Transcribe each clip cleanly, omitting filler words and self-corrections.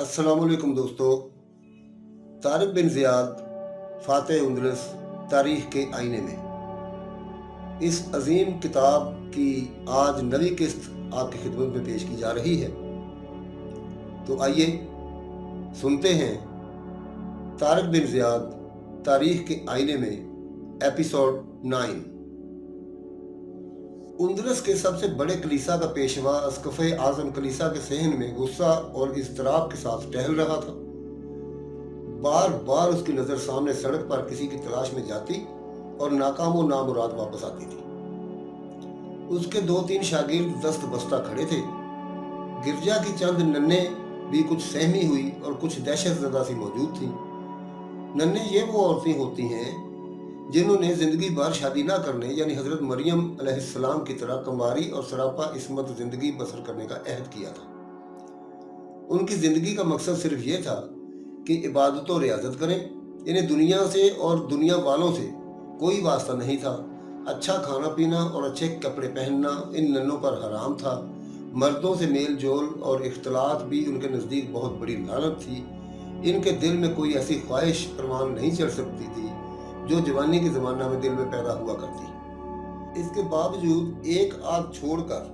अस्सलाम वालेकुम दोस्तों। तारिक बिन ज़ियाद फ़ातिह उंदलस तारीख़ के आईने में इस अजीम किताब की आज नवी किस्त आपकी खिदमत में पेश की जा रही है। तो आइए सुनते हैं तारिक बिन ज़ियाद तारीख़ के आईने में एपिसोड 9। उंदलस के सबसे बड़े कलीसा का पेशवा अस्कफ़े आज़म कलीसा के सहन में गुस्सा और इज़्तिराब के साथ टहल रहा था। बार बार उसकी नज़र सामने सड़क पर किसी की तलाश में जाती और नाकाम व नामुराद वापस आती थी। उसके 2-3 शागिर्द दस्त बस्ता खड़े थे। गिरजा की चंद नन्हे भी कुछ सहमी हुई और कुछ दहशत ज़दा सी मौजूद थी। नन्हे ये वो औरतें होती हैं जिन्होंने जिंदगी भर शादी ना करने यानी हजरत मरियम अलैहिस्सलाम की तरह कंवारी और सरापा इस्मत जिंदगी बसर करने का अहद किया था। उनकी जिंदगी का मकसद सिर्फ ये था कि इबादत और रियाजत करें। इन्हें दुनिया से और दुनिया वालों से कोई वास्ता नहीं था। अच्छा खाना पीना और अच्छे कपड़े पहनना इन नन्हों पर हराम था। मर्दों से मेल जोल और इख्तलात भी उनके नज़दीक बहुत बड़ी लानत थी। इनके दिल में कोई ऐसी ख्वाहिश परवान नहीं चढ़ सकती थी जो जवानी के ज़माना में दिल में पैदा हुआ करती। इसके बावजूद एक आध छोड़कर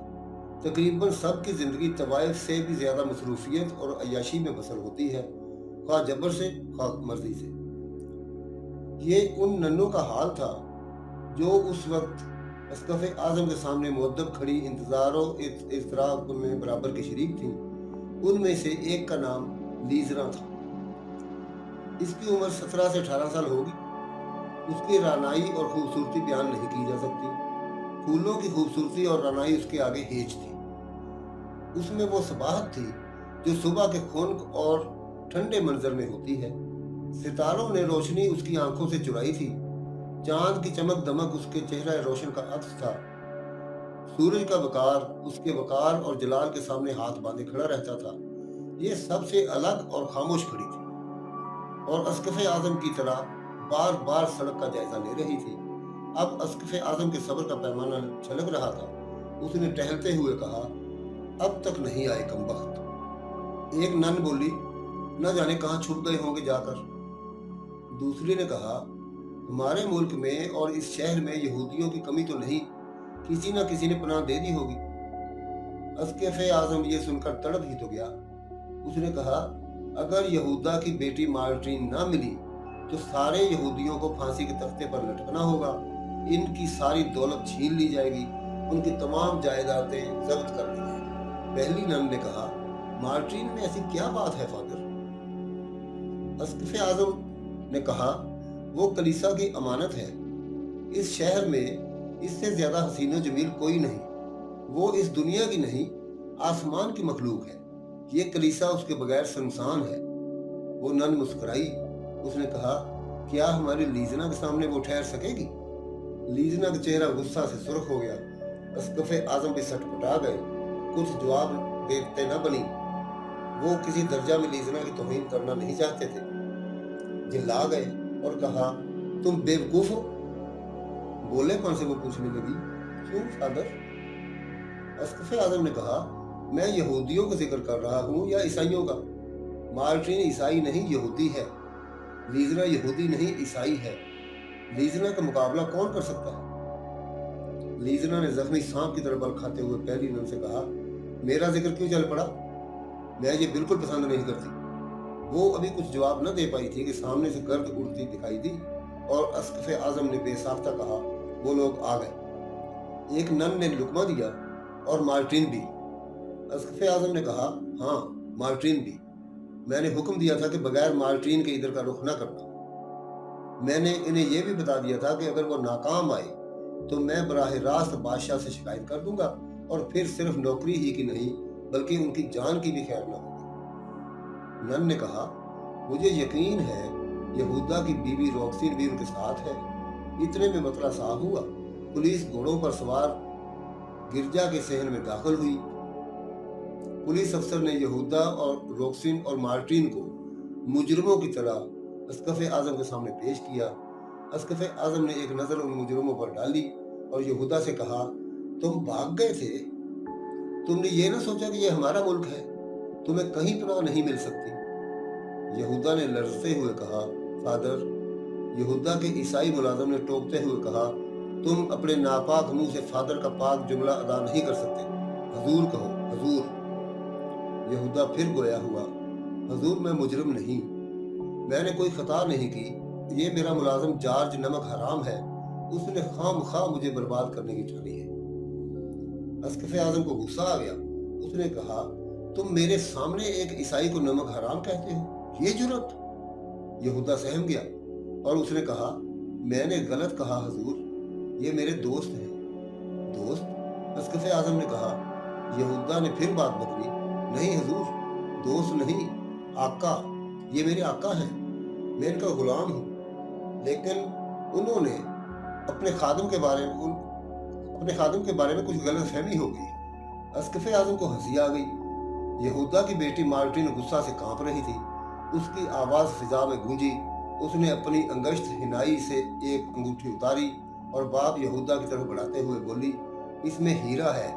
तकरीबन सब की ज़िंदगी तवाइफ से भी ज़्यादा मसरूफियत और अय्याशी में बसर होती है, ख्वाह जबर से ख्वाह मर्जी से। ये उन नन्हों का हाल था जो उस वक्त अस्कफ़े आज़म के सामने मुअद्दब खड़ी इंतज़ार और इज़्तिराब में बराबर की शरीक थी। उनमें से एक का नाम लीज़रा था। इसकी उम्र 17 से 18 साल होगी। उसकी रानाई और खूबसूरती बयान नहीं की जा सकती। फूलों की खूबसूरती और रानाई उसके आगे हेज थी। उसमें वो सबाहत थी जो सुबह के खुनक और ठंडे मंजर में होती है। सितारों ने रोशनी उसकी आंखों से चुराई थी। चांद की चमक दमक उसके चेहरा रोशन का अक्स था। सूरज का वकार उसके वकार और जलाल के सामने हाथ बांधे खड़ा रहता था। ये सबसे अलग और खामोश खड़ी थी और अस्कफ़े आज़म की तरह बार बार सड़क का जायजा ले रही थी। अब अस्कफ़े आज़म के सब्र का पैमाना छलक रहा था। उसने टहलते हुए कहा, अब तक नहीं आए कमबख्त। एक नन बोली, न जाने कहाँ छुप गए होंगे जाकर। दूसरी ने कहा, हमारे मुल्क में और इस शहर में यहूदियों की कमी तो नहीं, किसी न किसी ने पनाह दे दी होगी। अस्कफ़े आज़म ये सुनकर तड़प ही तो गया। उसने कहा, अगर यहूदा की बेटी मार्टीन ना मिली तो सारे यहूदियों को फांसी के तख्ते पर लटकना होगा। इनकी सारी दौलत छीन ली जाएगी, उनकी तमाम जायदादें जब्त कर ली जाएंगी। पहली नन ने कहा, मार्टीन में ऐसी क्या बात है फादर? अस्कफ़े आज़म ने कहा, वो कलीसा की अमानत है। इस शहर में इससे ज्यादा हसीन जमील कोई नहीं। वो इस दुनिया की नहीं, आसमान की मखलूक है। ये कलीसा उसके बगैर सुनसान है। वो नन मुस्कुराई। उसने कहा, क्या हमारी लीजना के सामने वो ठहर सकेगी? लीजना का चेहरा गुस्सा से सुर्ख हो गया। अस्कफ़े आज़म भी सटपटा गए। कुछ जवाब देते न बनी। वो किसी दर्जा में लीजना की तौहीन करना नहीं चाहते थे। चिल्ला गए और कहा, तुम बेवकूफ हो? बोले कौन से? वो पूछने लगी, क्यों फादर? अस्कफ़े आज़म ने कहा, मैं यहूदियों का जिक्र कर रहा हूँ या ईसाइयों का? मार्टीन ईसाई नहीं यहूदी है। लीज़रा यहूदी नहीं ईसाई है। लीज़रा का मुकाबला कौन कर सकता है? लीज़रा ने जख्मी सांप की तरह बल खाते हुए पहली नन से कहा, मेरा जिक्र क्यों चल पड़ा? मैं ये बिल्कुल पसंद नहीं करती। वो अभी कुछ जवाब न दे पाई थी कि सामने से गर्द उड़ती दिखाई दी और अस्कफ़े आज़म ने बेसाख्ता कहा, वो लोग आ गए। एक नन ने लुकमा दिया, और मार्टीन भी। अस्कफ़े आज़म ने कहा, हाँ मार्टीन भी। मैंने हुक्म दिया था कि बगैर मार्टीन के इधर का रुख न करना। मैंने इन्हें यह भी बता दिया था कि अगर वो नाकाम आए तो मैं बराह रास्त बादशाह से शिकायत कर दूंगा और फिर सिर्फ नौकरी ही की नहीं बल्कि उनकी जान की भी खैर न होगी। नन ने कहा, मुझे यकीन है यहूदा की बीवी रोक्सीन भी उनके साथ है। इतने में मतला साफ हुआ। पुलिस घोड़ों पर सवार गिरजा के सहन में दाखिल हुई। पुलिस अफसर ने यहूदा और रोक्सीन और मार्टीन को मुजरिमों की तरह अस्कफ़े आज़म के सामने पेश किया। अस्कफ़े आज़म ने एक नज़र उन मुजरिमों पर डाली और यहूदा से कहा, तुम भाग गए थे? तुमने ये ना सोचा कि ये हमारा मुल्क है? तुम्हें कहीं पनाह नहीं मिल सकती। यहूदा ने लरजते हुए कहा, फादर। यहूदा के ईसाई मुलाजिम ने टोकते हुए कहा, तुम अपने नापाक मुंह से फादर का पाक जुमला अदा नहीं कर सकते। हजूर कहो, हजूर। यहूदा फिर गोया हुआ, हजूर मैं मुजरिम नहीं, मैंने कोई खता नहीं की। ये मेरा मुलाजिम जॉर्ज नमक हराम है, उसने खामखा मुझे बर्बाद करने की ठानी है। अस्कफ़े आज़म को गुस्सा आ गया। उसने कहा, तुम मेरे सामने एक ईसाई को नमक हराम कहते हो, ये जुर्रत? यहूदा सहम गया और उसने कहा, मैंने गलत कहा हजूर, ये मेरे दोस्त हैं। दोस्त? अस्कफ़े आज़म ने कहा। यहूदा ने फिर बात बदली, नहीं हजूर, दोस्त नहीं, आका, ये मेरे आका हैं, मैं इनका गुलाम हूँ। लेकिन उन्होंने अपने खादिम के बारे में कुछ गलत फहमी हो गई। अस्कफ़े आज़म को हंसी आ गई। यहूदा की बेटी मार्टिन गुस्सा से कांप रही थी। उसकी आवाज़ फिजा में गूंजी। उसने अपनी अंगश्त हिनाई से एक अंगूठी उतारी और बाप यहूदा की तरफ बढ़ाते हुए बोली, इसमें हीरा है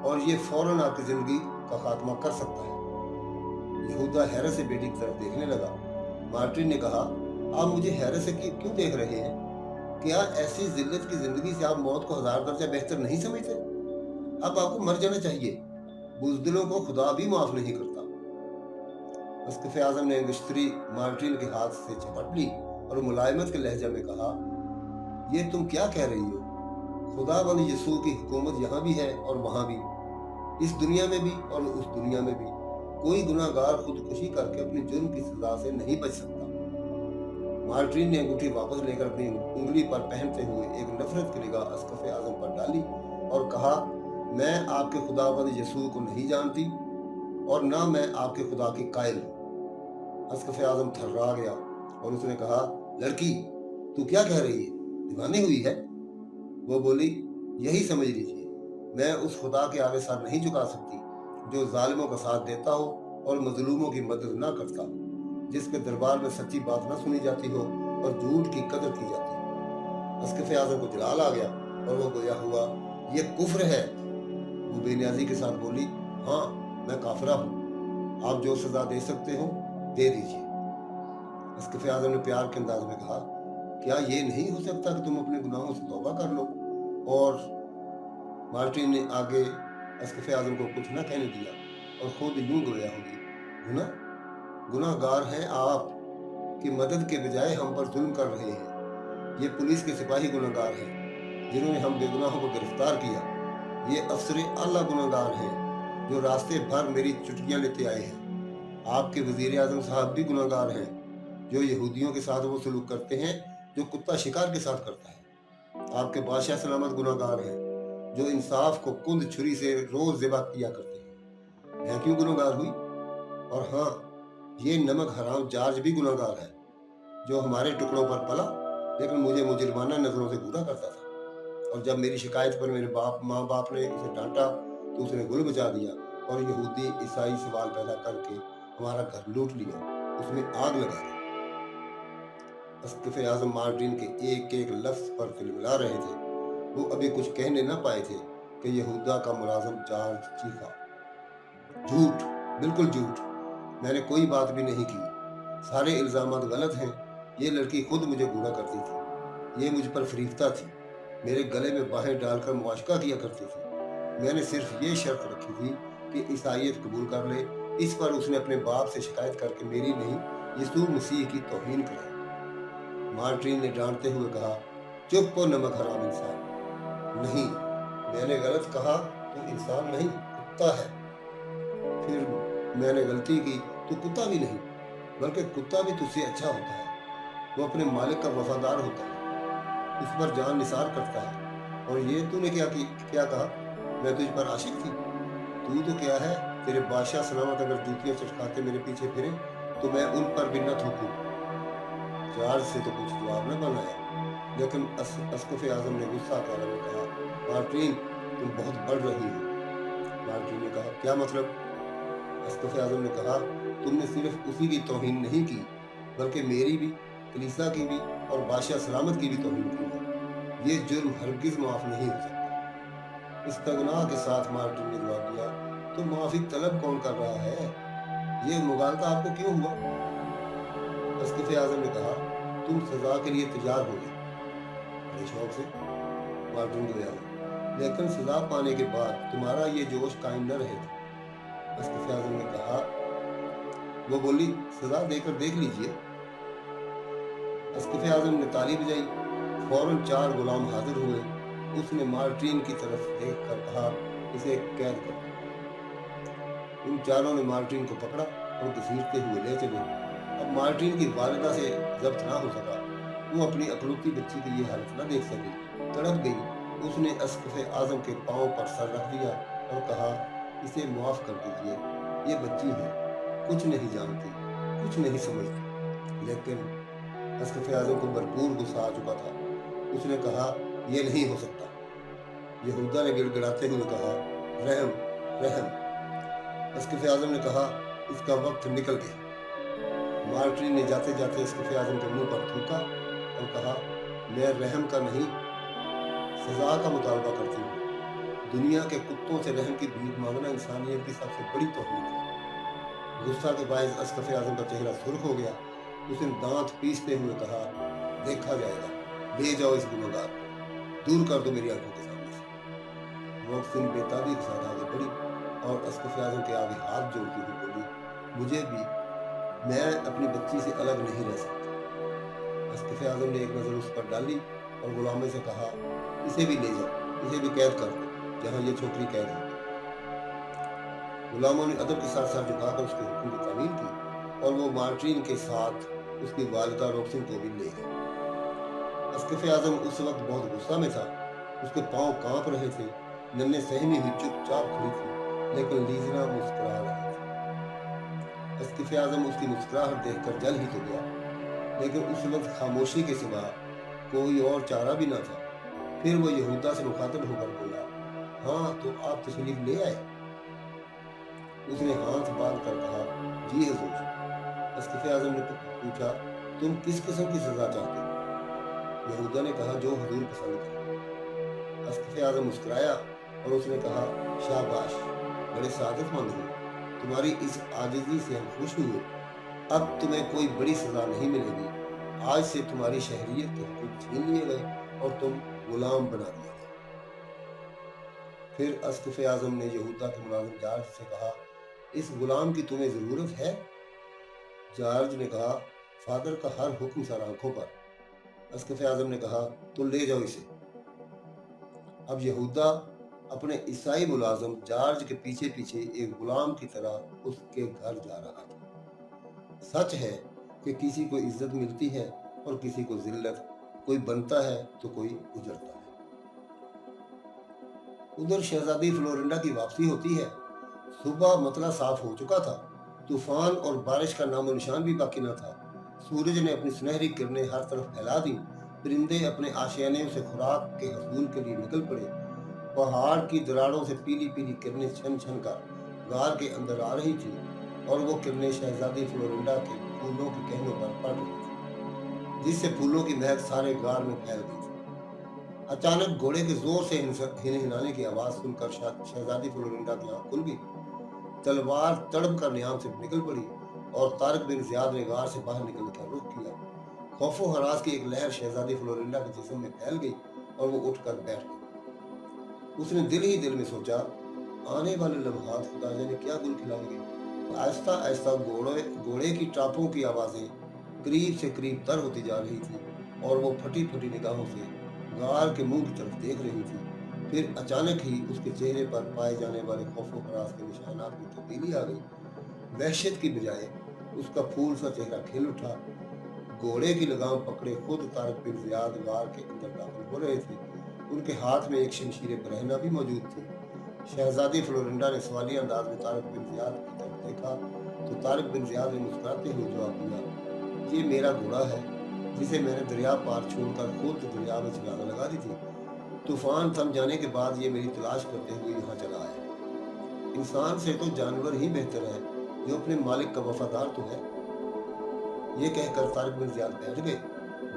और ये फौरन आपकी जिंदगी का खात्मा कर सकता है। यहूदा हैरत से बेटी की तरफ देखने लगा। मार्टिन ने कहा, आप मुझे हैरत से क्यों देख रहे हैं? क्या ऐसी जिल्लत की जिंदगी से आप मौत को 1000 दर्जा बेहतर नहीं समझते? अब आपको मर जाना चाहिए। बुज़दिलों को खुदा भी माफ नहीं करता। अस्कफ़े आज़म ने अंगश्तरी मार्टिन के हाथ से झपट ली और मुलायमत के लहजा में कहा, ये तुम क्या कह रही हो? खुदा बन यसू की हुकूमत यहाँ भी है और वहाँ भी, इस दुनिया में भी और उस दुनिया में भी। कोई गुनाहगार खुदकुशी करके अपनी जुर्म की सजा से नहीं बच सकता। मार्टिन ने अंगूठी वापस लेकर अपनी उंगली पर पहनते हुए एक नफरत की निगाह अस्कफ़े आज़म पर डाली और कहा, मैं आपके खुदाबंद यसू को नहीं जानती और ना मैं आपके खुदा की कायल हूँ। अस्कफ़े आज़म थर्रा गया और उसने कहा, लड़की, तू क्या कह रही है? दीवानी हुई है? वो बोली, यही समझ लीजिए, मैं उस खुदा के आगे सर नहीं झुका सकती जो जालिमों का साथ देता हो और मजलूमों की मदद ना करता, जिसके दरबार में सच्ची बात ना सुनी जाती हो और झूठ की कदर की जाती हो। अस्कफ़े आज़म को जलाल आ गया और वो गोया हुआ, ये कुफ्र है। वो बेनियाजी के साथ बोली, हाँ, मैं काफिरा हूँ, आप जो सजा दे सकते हो दे दीजिए। अस्कफ़े आज़म ने प्यार के अंदाज में कहा, क्या ये नहीं हो सकता कि तुम अपने गुनाहों से तौबा कर लो? और मार्टिन ने आगे अस्कफ़े आज़म को कुछ न कहने दिया और खुद यूं गोया होगी, गुनाहगार हैं आप की मदद के बजाय हम पर जुल्म कर रहे हैं। ये पुलिस के सिपाही गुनाहगार हैं जिन्होंने हम बेगुनाहों को गिरफ्तार किया। ये अफसर आला गुनाहगार हैं जो रास्ते भर मेरी चुटकियां लेते आए हैं। आपके वज़ीर आज़म साहब भी गुनाहगार हैं जो यहूदियों के साथ वो सलूक करते हैं जो कुत्ता शिकार के साथ करता है। आपके बादशाह सलामत गुनाहगार हैं जो इंसाफ को कुंद छुरी से रोज ज़िबा किया करते हैं। मैं क्यों गुनाहगार हुई? और हाँ, ये नमक हराम जॉर्ज भी गुनाहगार है जो हमारे टुकड़ों पर पला लेकिन मुझे मुजरिमाना नजरों से घूरा करता था। और जब मेरी शिकायत पर मेरे माँ बाप ने उसे डांटा तो उसने गुल बचा दिया और यहूदी ईसाई सवाल पैदा करके हमारा घर लूट लिया, उसमें आग लगा दी। अस्कफ़े आज़म मार्टिन के एक एक लफ्ज पर तिलमिला रहे थे। वो अभी कुछ कहने न पाए थे कि यहूदा का मुलाजिम जॉर्ज चीखा, झूठ, बिल्कुल झूठ, मैंने कोई बात भी नहीं की, सारे इल्जामात गलत हैं। ये लड़की खुद मुझे घूरा करती थी, ये मुझ पर फरीफ्ता थी, मेरे गले में बाहें डालकर मुआशका किया करती थी। मैंने सिर्फ ये शर्त रखी थी कि ईसाईयत कबूल कर ले। इस पर उसने अपने बाप से शिकायत करके मेरी नहीं, यीशु मसीह की तौहीन कराई। मार्टिन ने डांटते हुए कहा, चुप हो नमक हराम इंसान। नहीं, मैंने गलत कहा, तू इंसान नहीं, कुत्ता है। फिर मैंने गलती की, तू कुत्ता भी नहीं, बल्कि कुत्ता भी तुझसे अच्छा होता है। वो अपने मालिक का वफादार होता है, उस पर जान निसार करता है। और ये तूने क्या कहा? मैं तुझ पर आशिक थी? तू तो क्या है, तेरे बादशाह सलामत अगर जूतियां चटकाते मेरे पीछे फिरे तो मैं उन पर भी न थूकूं। जॉर्ज से तो कुछ जवाब न बनाया, लेकिन अस्कफ़े आज़म ने गुस्सा कर कहा, मार्टिन, तुम बहुत बढ़ रही हो। मार्टिन ने कहा, क्या मतलब? अस्कफ़े आज़म ने कहा, तुमने सिर्फ उसी की तौहीन नहीं की बल्कि मेरी भी, कलीसिया की भी और बादशाह सलामत की भी तौहीन की है। ये जुर्म हरगिज़ माफ नहीं हो सकता। इस्तगना के साथ मार्टिन ने जवाब दिया, तो माफी तलब कौन कर रहा है? ये मुगालता आपको क्यों हुआ? अस्कफ़ आज़म ने कहा, तुम सज़ा के लिए तैयार हो गए। बड़े शौक से मार्टिन गया, लेकिन सज़ा पाने के बाद तुम्हारा ये जोश कायम न रहेगा। अस्कफ़ आज़म ने कहा, वो बोली, सज़ा देकर देख लीजिए। अस्कफ़ आज़म ने ताली बजाई, फौरन 4 गुलाम हाजिर हुए। उसने मार्टिन की तरफ देख कर कहा, इसे कैद करो। उन चारों ने मार्टिन को पकड़ा और घसीटते हुए ले चले। अब मार्टिन की वालिदा से जब्त ना हो सका। वो अपनी अकलौती बच्ची की ये हालत न देख सकी, तड़प गई। उसने अस्कफ़ आज़म के पाँव पर सर रख दिया और कहा, इसे माफ़ कर दीजिए, ये बच्ची है, कुछ नहीं जानती, कुछ नहीं समझती। लेकिन अस्कफ़ आज़म को भरपूर गुस्सा आ चुका था। उसने कहा, यह नहीं हो सकता। यहूदा ने गिड़गिड़ाते हुए कहा, रहम, रहम। अस्कफ़ आज़म ने कहा, इसका वक्त निकल गया। मार्टिन ने जाते जाते अस्कफ़ आज़म के मुंह पर थूका और कहा, मैं रहम का नहीं, सज़ा का मुतालबा करती हूँ। दुनिया के कुत्तों से रहम की भीख मांगना इंसानियत की सबसे बड़ी तौहीन है। गुस्सा के बायस अस्कफ़ आज़म का चेहरा सुर्ख हो गया। उसने दांत पीसते हुए कहा, देखा जाएगा, ले जाओ इस गुनहगार को, दूर कर दो मेरी आंखों के सामने से। रोकसिन बेताबी के साथ आगे बढ़ी और अस्कफ़ आज़म के आगे हाथ जोड़ती हुई बोली, मुझे भी, मैं अपनी बच्ची से अलग नहीं रह सकती। अस्कफ़ आज़म ने एक नज़र उस पर डाली और गुलामों से कहा, इसे भी ले जाओ, इसे भी कैद कर दो जहाँ ये छोकरी कैद है। गुलामों ने अदब के साथ सर झुकाकर उसके हुक्म की तामील की और वो मार्टिन के साथ उसकी वालिदा रोकसिन को भी ले गए। अस्कफ़ आज़म उस वक्त बहुत गुस्सा में था। उसके पांव कांप रहे थे। नन्हे सहमी हुई चुपचाप खड़ी थी, लेकिन लीज़ना मुस्कुरा रही थी। अस्कफ़ आज़म उसकी मुस्कुराहट देखकर जल ही तो गया, लेकिन उस वक्त खामोशी के सिवा कोई और चारा भी न था। फिर वो यहूदा से मुखातिब होकर बोला, हाँ, तो आप तशरीफ ले आए? उसने हाथ बांध कर कहा, जी हुजूर। अस्कफ़ आज़म ने पूछा, तुम किस किस्म की सज़ा चाहते हो? यहूदा ने कहा, जो हुजूर पसंद करें। अस्कफ़ आज़म मुस्कुराया और उसने कहा, शाबाश, बड़े सादतमंद हो। तुम्हारी इस आजिज़ी से हम खुश हुए। अब तुम्हें कोई बड़ी सज़ा नहीं मिलेगी। आज से तुम्हारी शहरियत के हुकूक छीन लिए गए और तुम गुलाम बना दिए गए। फिर अस्कफ़ आज़म ने यहूदा के मुलाजिम जॉर्ज से कहा, इस गुलाम की तुम्हें ज़रूरत है? जॉर्ज ने कहा, फादर का हर हुक्म सर आंखों पर। अस्कफ़ आज़म ने कहा, तो ले जाओ इसे। अब यहूदा अपने ईसाई मुलाजिम जॉर्ज के पीछे पीछे एक गुलाम की तरह उसके घर जा रहा था। सच है कि किसी को इज्जत मिलती है और किसी को जिल्लत, कोई बनता है तो कोई गुजरता है। उधर शहजादी फ्लोरिंडा की वापसी होती है। सुबह मतला साफ हो चुका था। तूफान और बारिश का नामो निशान भी बाकी न था। सूरज ने अपनी सुनहरी किरणें हर तरफ फैला दी। परिंदे अपने आशियाने से खुराक के हसूल के लिए निकल पड़े। पहाड़ की दरारों से पीली पीली किरणें छन छन कर गार के अंदर आ रही थी और वो किरणें शहजादी फ्लोरिंडा के फूलों के कहनों पर पड़ रही थी, जिससे फूलों की महक सारे गार में फैल गई थी। अचानक घोड़े के जोर से हिनहिनाने की आवाज सुनकर शहजादी फ्लोरिंडा की आंख खुल गई। तलवार तड़प कर नियाम से निकल पड़ी और तारिक बिन ज़ियाद ने गार से बाहर निकलने का रुख किया। खौफो हरास की एक लहर शहजादी फ्लोरिंडा के जिस्म में फैल गई और वो उठकर बैठ गई। उसने दिल ही दिल में सोचा, आने वाले लम्हात खुदा जाने क्या गुल खिलाएंगे। आहिस्ता आहिस्ता घोड़े की टापों की आवाजें करीब से करीब तर होती जा रही थी और वो फटी फटी निगाहों से गार के मुंह की तरफ देख रही थी। फिर अचानक ही उसके चेहरे पर पाए जाने वाले खौफो हरास के निशानात में तब्दीली आ गई। वहशत की बजाय उसका फूल सा चेहरा खिल उठा। घोड़े की लगाम पकड़े खुद तारिक बिन ज़ियाद गार के अंदर दाखिल हो रहे थे। उनके हाथ में एक शमशीर बरहना भी मौजूद थी। शहजादी फ्लोरिंडा ने सवालिया अंदाज में तारिक बिन ज़ियाद की तरफ देखा तो तारिक बिन ज़ियाद ने मुस्कुराते हुए जवाब दिया, ये मेरा घोड़ा है, जिसे मैंने दरिया पार छोड़कर खुद दरिया में छलांग लगा दी थी। तूफान थम जाने के बाद ये मेरी तलाश करते हुए यहाँ चला आया। इंसान से तो जानवर ही बेहतर है, जो अपने मालिक का वफादार तो है। ये कहकर तारिक बिन ज़ियाद बैठ गए।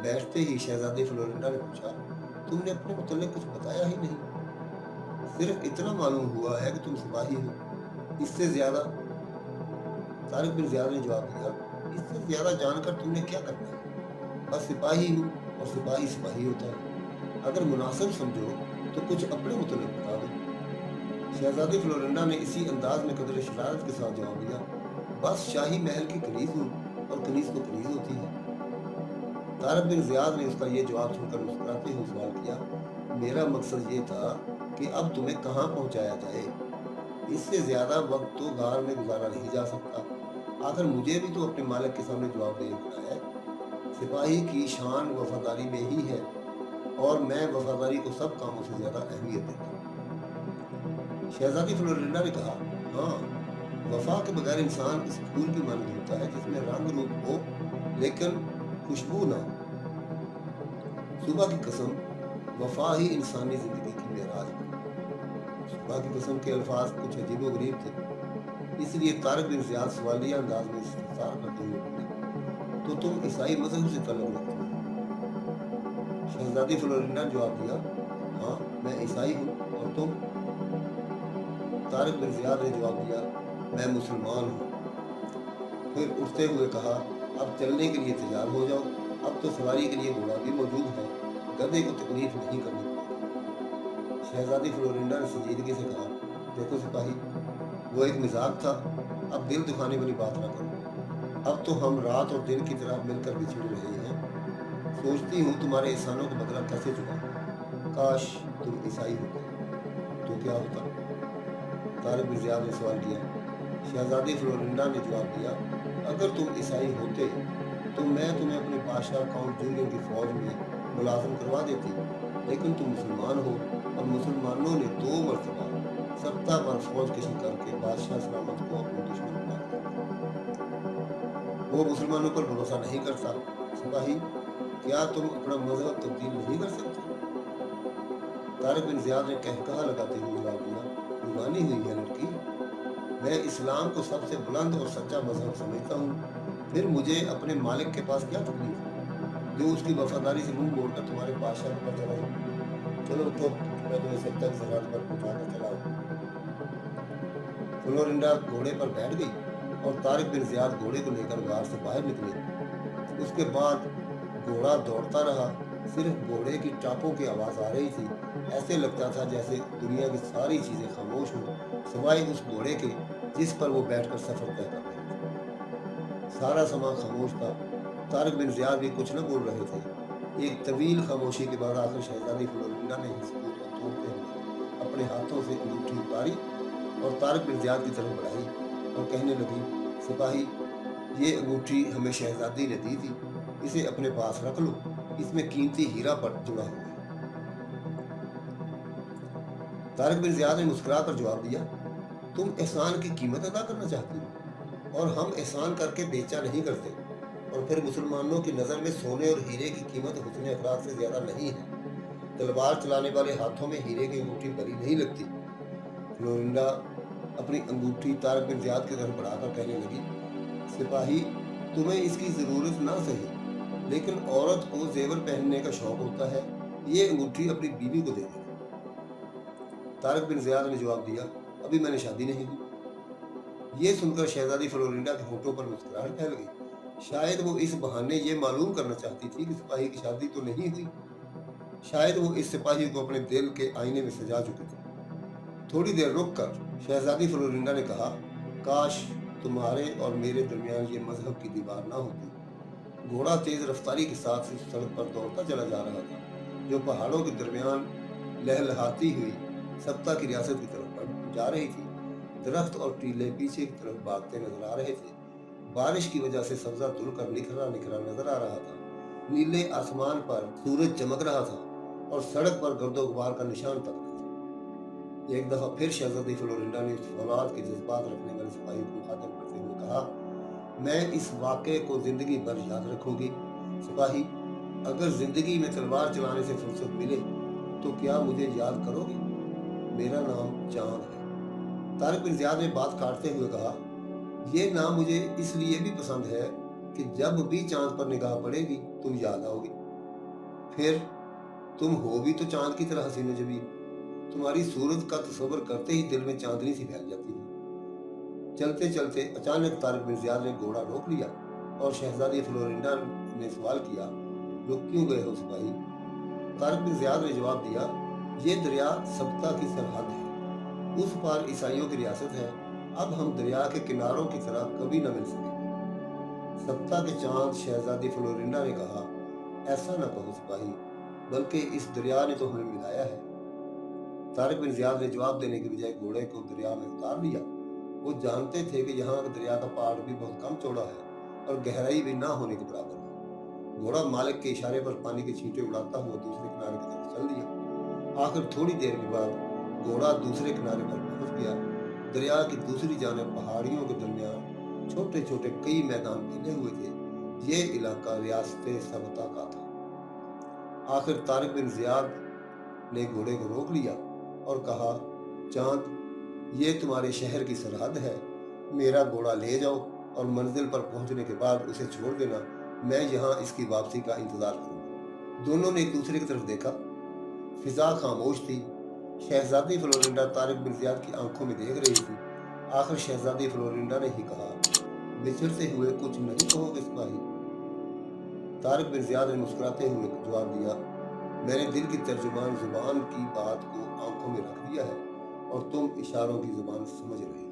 बैठते ही शहजादी फ्लोरिंडा ने पूछा, तुमने अपने मुतल्लिक कुछ बताया ही नहीं। सिर्फ इतना मालूम हुआ है कि तुम सिपाही हो, इससे ज्यादा? तारिक बिन ज़ियाद ने जवाब दिया, इस से ज्यादा जानकर तुमने क्या करना है? बस सिपाही हूँ, और सिपाही सिपाही होता है। अगर मुनासिब समझो तो कुछ अपने मुतल्लिक बता दो। शहजादी फ्लोरिंडा ने इसी अंदाज में कदर शरारत के साथ जवाब दिया, बस शाही महल की कनीज हूँ, और कनीज तो कनीज होती है। तारक बिन ज़ियाद ने उसका ये जवाब सुनकर मुस्कुराते हुए सवाल किया, मेरा मकसद ये था कि अब तुम्हें कहाँ पहुँचाया जाए। इससे ज्यादा वक्त तो गार में गुजारा नहीं जा सकता। आखिर मुझे भी तो अपने मालिक के सामने जवाब दे होना है। सिपाही की शान वफादारी में ही है, और मैं वफादारी को सब कामों से ज्यादा अहमियत देता हूँ। शहजादी फ्लोरिंडा ने कहा, हाँ, वफा के बगैर इंसान इस फूल की मानद होता है जिसमें रंग रूप हो लेकिन खुशबू ना हो। सुबह की कसम, वफा ही इंसानी जिंदगी की मेराज है। सुबह की कसम के अल्फाज कुछ अजीबोगरीब थे, इसलिए तारक बिन ज़ियाद सवालिया अंदाज में इस्तफसार करते हुए बोले, तो तुम ईसाई मजहब से ताल्लुक रखते हो? शहजादी फ्लोरिंडा ने जवाब दिया, हाँ, मैं ईसाई हूँ, और तुम? तारक बिन ज़ियाद ने जवाब दिया, मैं मुसलमान हूँ। फिर उठते हुए कहा, अब चलने के लिए तैयार हो जाओ। अब तो सवारी के लिए घोड़ा भी मौजूद है, गधे को तकलीफ नहीं करनी पड़ेगी। शहजादी फ्लोरिंडा ने संजीदगी से कहा, देखो सिपाही, वो एक मजाक था, अब दिल दुखाने वाली बात ना करो। अब तो हम रात और दिन की तरह मिलकर बिछड़ रहे हैं। सोचती हूँ तुम्हारे एहसानों का बदला कैसे चुकाऊं। काश तुम ईसाई होते तो क्या होता? तारिक बिन ज़ियाद ने सवाल किया। शहजादी फ्लोरिंडा ने जवाब दिया, अगर तुम ईसाई होते तो मैं तुम्हें अपने बादशाह काउंट जूलियन की फौज में मुलाजिम करवा देती, लेकिन तुम मुसलमान हो, और मुसलमानों ने 2 मरतबा सत्ता पर फौज कशी करके बादशाह सलामत को अपने दुश्मन बना दिया। वो मुसलमानों पर भरोसा नहीं करता। सिपाही, क्या तुम अपना मजहब तब्दील नहीं कर सकते? तारिक बिन ज़ियाद ने कहकहा लगाते हुए जवाब दिया, दीवानी हुई है लड़की, मैं इस्लाम को सबसे बुलंद और सच्चा मजहब समझता हूँ। फिर मुझे अपने मालिक के पास क्या तकलीफ है, जो उसकी वफादारी से मुंह मोड़कर तुम्हारे बादशाह के पास चला जाऊँ। चलो तो मैं तुम्हें सब तक सरहद पर पहुंचा कर चला हूँ। फ्लोरिंडा घोड़े पर बैठ गई, और तारिक बिन ज़ियाद घोड़े को लेकर गार से बाहर निकले। उसके बाद घोड़ा दौड़ता रहा। सिर्फ घोड़े की टापों की आवाज आ रही थी। ऐसे लगता था जैसे दुनिया की सारी चीजें खामोश हों, सिवाय उस घोड़े के जिस पर वो बैठकर सफर तय कर रहे थे। सारा समा खामोश था। तारिक बिन ज़ियाद भी कुछ न बोल रहे थे। एक तवील खामोशी के बाद आखिर शहजादी फ्लोरिंडा ने सुकून को तोड़ते हुए अपने हाथों से अंगूठी उतारी और तारिक बिन ज़ियाद की तरफ बढ़ाई, और कहने लगी, सिपाही, ये अंगूठी हमें शहजादी ने दी थी, इसे अपने पास रख लो, इसमें कीमती हीरा पर जुड़ा हुआ है। तारिक बिन ज़ियाद ने मुस्कुराकर जवाब दिया, तुम एहसान की कीमत अदा करना चाहती हो, और हम एहसान करके बेचा नहीं करते। और फिर मुसलमानों की नज़र में सोने और हीरे की कीमत हुस्न अखलाक से ज्यादा नहीं है। तलवार चलाने वाले हाथों में हीरे की अंगूठी बड़ी नहीं लगती। फ्लोरिंडा अपनी अंगूठी तारिक बिन ज़ियाद की तरफ बढ़ाकर कहने लगी, सिपाही, तुम्हें इसकी जरूरत ना सही, लेकिन औरत को जेवर पहनने का शौक होता है, ये अंगूठी अपनी बीवी को दे देना। तारिक बिन ज़ियाद ने जवाब दिया, अभी मैंने शादी नहीं की। ये सुनकर शहजादी फ्लोरिंडा के होठों पर मुस्कुराहट फैल गई। शायद वो इस बहाने ये मालूम करना चाहती थी कि सिपाही की शादी तो नहीं हुई। शायद वो इस सिपाही को अपने दिल के आईने में सजा चुकी थी। थोड़ी देर रुक कर शहजादी फ्लोरिंडा ने कहा, काश तुम्हारे और मेरे दरमियान ये मजहब की दीवार ना होती। घोड़ा तेज रफ्तारी के साथ इस सड़क पर दौड़ता चला जा रहा था, जो पहाड़ों के दरमियान लहलहाती हुई सप्ता की रियासत की तरफ जा रही थी। दरख्त और टीले पीछे की तरफ भागते नजर आ रहे थे। बारिश की वजह से सब्जा धुलकर निखरा निखरा नजर आ रहा था। नीले आसमान पर सूरज चमक रहा था, और सड़क पर गर्दो गुबार का निशान तक नहीं था। एक दफा फिर शहजादी फ्लोरिंडा ने उस फौलाद के जज्बात रखने वाले सिपाही को मुखातिब करते हुए कहा, मैं इस वाक़े को जिंदगी भर याद रखूंगी। सिपाही, अगर जिंदगी में तलवार चलाने से फुर्सत मिले तो क्या मुझे याद करोगे? मेरा नाम चांद है। तारिक बिन ज़ियाद ने बात काटते हुए कहा, ये नाम मुझे इसलिए भी पसंद है कि जब भी चांद पर निगाह पड़ेगी तुम याद आओगी। फिर तुम हो भी तो चांद की तरह हसीन जबीन। तुम्हारी सूरत का तस्वर करते ही दिल में चांदनी सी फैल जाती है। चलते चलते अचानक तारिक बिन ज़ियाद ने घोड़ा रोक लिया। और शहजादी फ्लोरिंडा ने सवाल किया, रुक क्यों गए हो सिपाही? तारिक बिन ज़ियाद ने जवाब दिया, ये दरिया सब्ता की सरहद है, उस पार ईसाइयों की रियासत है, अब हम दरिया के किनारों की तरह कभी न मिल सकेंगे। सप्ता के चांद शहजादी फ्लोरिंडा ने कहा, ऐसा न कहो सिपाही, बल्कि इस दरिया ने तो हमें मिलाया है। तारिक बिन ज़ियाद ने जवाब देने के बजाय घोड़े को दरिया में उतार लिया। वो जानते थे कि यहाँ दरिया का पहाड़ भी बहुत कम चौड़ा है और गहराई भी ना होने के बराबर है। घोड़ा मालिक के इशारे पर पानी के छींटे उड़ाता हुआ दूसरे किनारे की तरफ चल दिया। आखिर थोड़ी देर के बाद घोड़ा दूसरे किनारे पर पहुंच गया। दरिया की दूसरी जानिब पहाड़ियों के दरमियान छोटे छोटे कई मैदान फैले हुए थे। ये इलाका रियासत सबता का था। आखिर तारिक बिन ज़ियाद ने घोड़े को रोक लिया और कहा, चांद, ये तुम्हारे शहर की सरहद है, मेरा घोड़ा ले जाओ और मंजिल पर पहुंचने के बाद उसे छोड़ देना, मैं यहाँ इसकी वापसी का इंतजार करूंगा। दोनों ने एक दूसरे की तरफ देखा। फिजा खामोश थी। शहजादी फ्लोरिंडा तारिक बिन ज़ियाद की आंखों में देख रही थी। आखिर शहजादी फ्लोरिंडा ने ही कहा, बिछड़ते हुए कुछ नहीं कहोगे सिपाही? तारिक बिन ज़ियाद ने मुस्कुराते हुए जवाब दिया, मैंने दिल की तर्जुमान जुबान की बात को आंखों में रख दिया है और तुम इशारों की जुबान समझ रही हो।